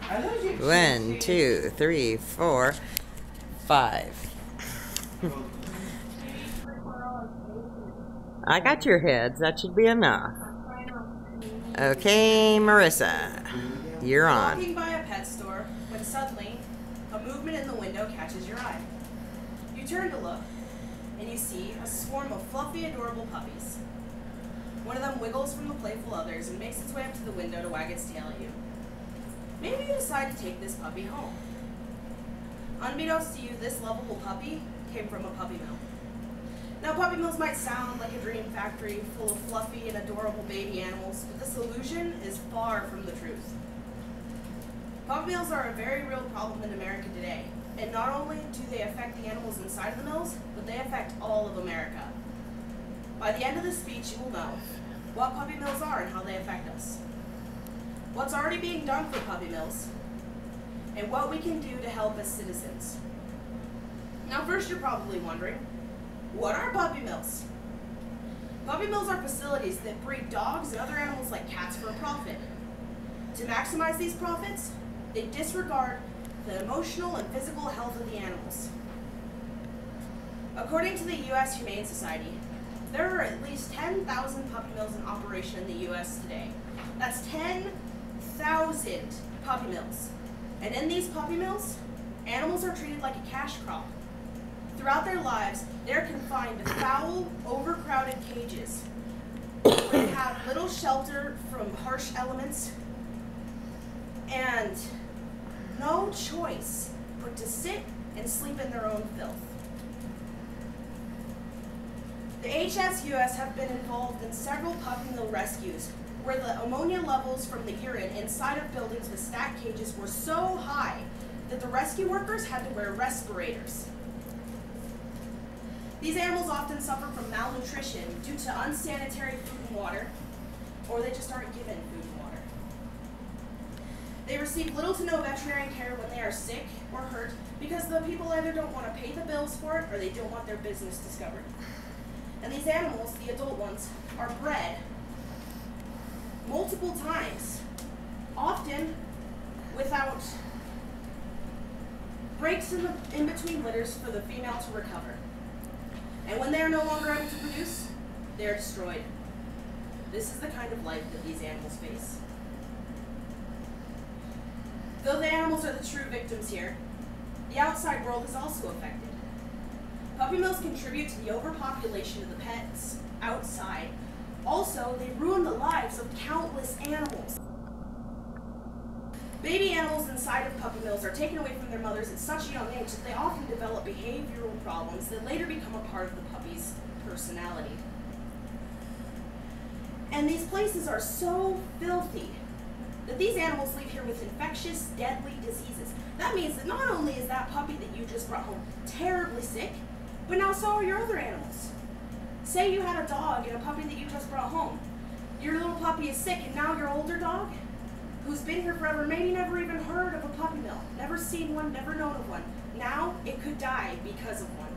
1, 2, 3, 4, 5. I got your heads. That should be enough. Okay, Marissa, you're on. Walking by a pet store when suddenly a movement in the window catches your eye. You turn to look, and you see a swarm of fluffy, adorable puppies. One of them wiggles from the playful others and makes its way up to the window to wag its tail at you. Maybe you decide to take this puppy home. Unbeknownst to you, this lovable puppy came from a puppy mill. Now, puppy mills might sound like a dream factory full of fluffy and adorable baby animals, but this illusion is far from the truth. Puppy mills are a very real problem in America today, and not only do they affect the animals inside of the mills, but they affect all of America. By the end of this speech, you will know what puppy mills are and how they affect us, what's already being done for puppy mills, and what we can do to help as citizens. Now, first you're probably wondering, what are puppy mills? Puppy mills are facilities that breed dogs and other animals like cats for a profit. To maximize these profits, they disregard the emotional and physical health of the animals. According to the U.S. Humane Society, there are at least 10,000 puppy mills in operation in the U.S. today. That's 10,000 puppy mills. And in these puppy mills, animals are treated like a cash crop. Throughout their lives, they're confined to foul, overcrowded cages where they have little shelter from harsh elements and no choice but to sit and sleep in their own filth. The HSUS have been involved in several puppy mill rescues where the ammonia levels from the urine inside of buildings with stacked cages were so high that the rescue workers had to wear respirators. These animals often suffer from malnutrition due to unsanitary food and water, or they just aren't given food and water. They receive little to no veterinary care when they are sick or hurt because the people either don't want to pay the bills for it or they don't want their business discovered. And these animals, the adult ones, are bred multiple times, often without breaks in between litters for the female to recover. And when they are no longer able to produce, they are destroyed. This is the kind of life that these animals face. Though the animals are the true victims here, the outside world is also affected. Puppy mills contribute to the overpopulation of the pets outside. Also, they ruin the lives of countless animals. Baby animals inside of puppy mills are taken away from their mothers at such a young age that they often develop behavioral problems that later become a part of the puppy's personality. And these places are so filthy that these animals leave here with infectious, deadly diseases. That means that not only is that puppy that you just brought home terribly sick, but now so are your other animals. Say you had a dog and a puppy that you just brought home. Your little puppy is sick, and now your older dog, who's been here forever, maybe never even heard of a puppy mill, never seen one, never known of one. Now it could die because of one.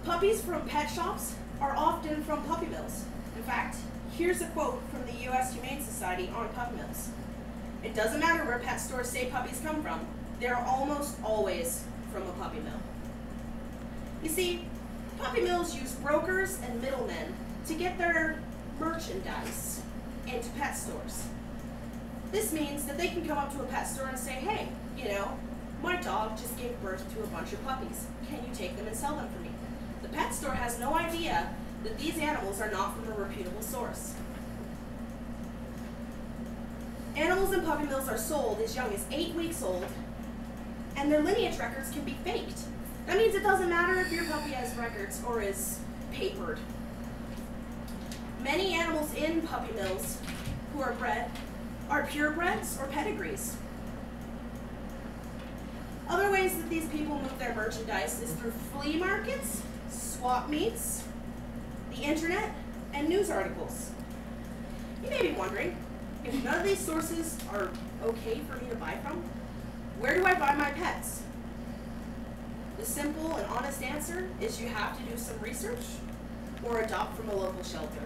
Puppies from pet shops are often from puppy mills. In fact, here's a quote from the U.S. Humane Society on puppy mills. It doesn't matter where pet stores say puppies come from, they're almost always from a puppy mill. You see, puppy mills use brokers and middlemen to get their merchandise into pet stores. This means that they can come up to a pet store and say, hey, my dog just gave birth to a bunch of puppies. Can you take them and sell them for me? The pet store has no idea that these animals are not from a reputable source. Animals in puppy mills are sold as young as 8 weeks old, and their lineage records can be faked. That means it doesn't matter if your puppy has records or is papered. Many animals in puppy mills who are bred are purebreds or pedigrees. Other ways that these people move their merchandise is through flea markets, swap meets, the internet, and news articles. You may be wondering, if none of these sources are okay for me to buy from, where do I buy my pets? The simple and honest answer is you have to do some research or adopt from a local shelter.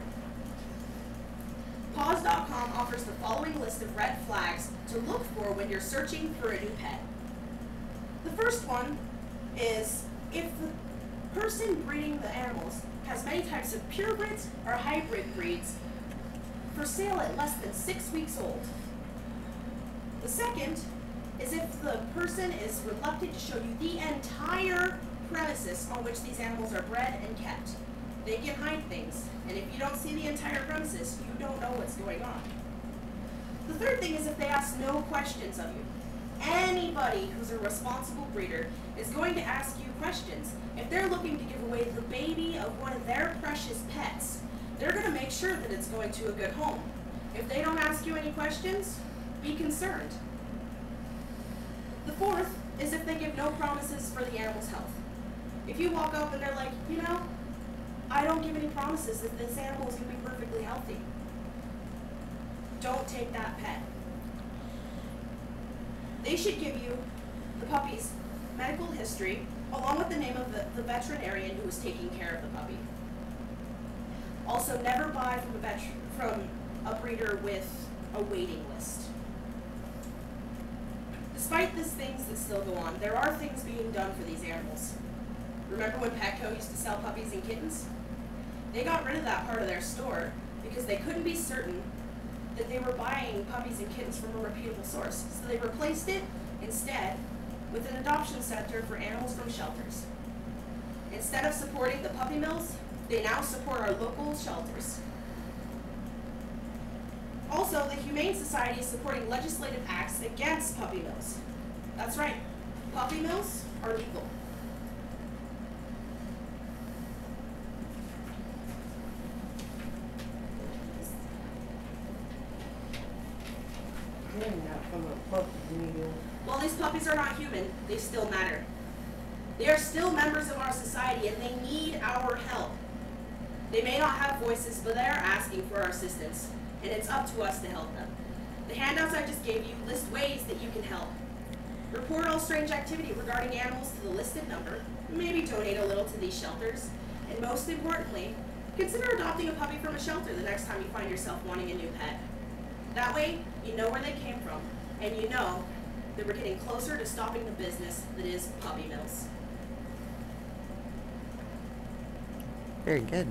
Paws.com offers the following list of red flags to look for when you're searching for a new pet. The first one is if the person breeding the animals has many types of purebreds or hybrid breeds for sale at less than 6 weeks old. The second is if the person is reluctant to show you the entire premises on which these animals are bred and kept. They can hide things, and if you don't see the entire premises, you don't know what's going on. The third thing is if they ask no questions of you. Anybody who's a responsible breeder is going to ask you questions. If they're looking to give away the baby of one of their precious pets, they're going to make sure that it's going to a good home. If they don't ask you any questions, be concerned. The fourth is if they give no promises for the animal's health. If you walk up and they're like, you know, I don't give any promises that this animal is going to be perfectly healthy, don't take that pet. They should give you the puppy's medical history along with the name of the veterinarian who is taking care of the puppy. Also, never buy from a breeder with a waiting list. Despite these things that still go on, there are things being done for these animals. Remember when Petco used to sell puppies and kittens? They got rid of that part of their store because they couldn't be certain that they were buying puppies and kittens from a reputable source. So they replaced it instead with an adoption center for animals from shelters. Instead of supporting the puppy mills, they now support our local shelters. Also, the Humane Society is supporting legislative acts against puppy mills. That's right, puppy mills are legal. While these puppies are not human, they still matter. They are still members of our society and they need our help. They may not have voices, but they are asking for our assistance, and it's up to us to help them. The handouts I just gave you list ways that you can help. Report all strange activity regarding animals to the listed number, maybe donate a little to these shelters, and most importantly, consider adopting a puppy from a shelter the next time you find yourself wanting a new pet. That way, you know where they came from, and you know that we're getting closer to stopping the business that is puppy mills. Very good.